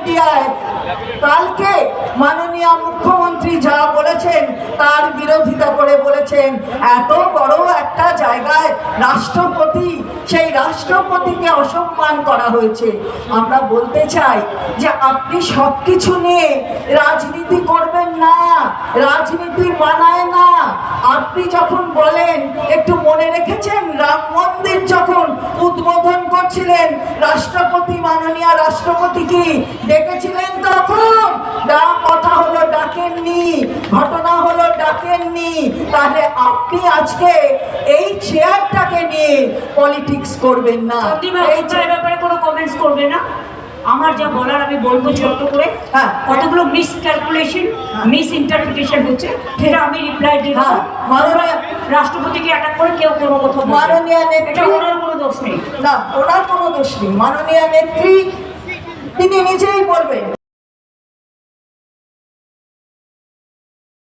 মিডিয়ায় কালকে মাননীয় মুখ্যমন্ত্রী যা বলেছেন তার বিরোধিতা করে বলেছেন এত বড় একটা জায়গায় রাষ্ট্রপতি, সেই রাষ্ট্রপতিকে অসম্মান করা হয়েছে। আমরা বলতে চাই যে আপনি সবকিছু নিয়ে রাজনীতি করবেন না, রাজনীতি মানায় না। আপনি যখন বলেন, একটু মনে রেখেছেন রাম মন্দির যখন উদ্বোধন করছিলেন রাষ্ট্রপতি, মাননীয় রাষ্ট্রপতি কি ডেকেছিলেন? তখন কথা হলো ডাকেননি, ঘটনা হলো ডাকেননি। তাহলে আপনি আজকে এই চেয়ারটাকে নিয়ে পলিটিক্স করবেন না, এই ব্যাপারে কোনো কমেন্টস করবে না। আমার যা বলার আমি বলবো ছোট্ট করে। কতগুলো মিসক্যালকুলেশন, মিস ইন্টারপ্রিটেশন হচ্ছে, সেটা আমি রিপ্লাই দিব। রাষ্ট্রপতিকে অ্যাটাক করে কেউ কোনো কথা, মাননীয় নেত্রী, ওনার কোনো দোষ নেই। না, ওনার কোনো দোষ নেই। মাননীয় নেত্রী তিনি নিজেই বলবেন।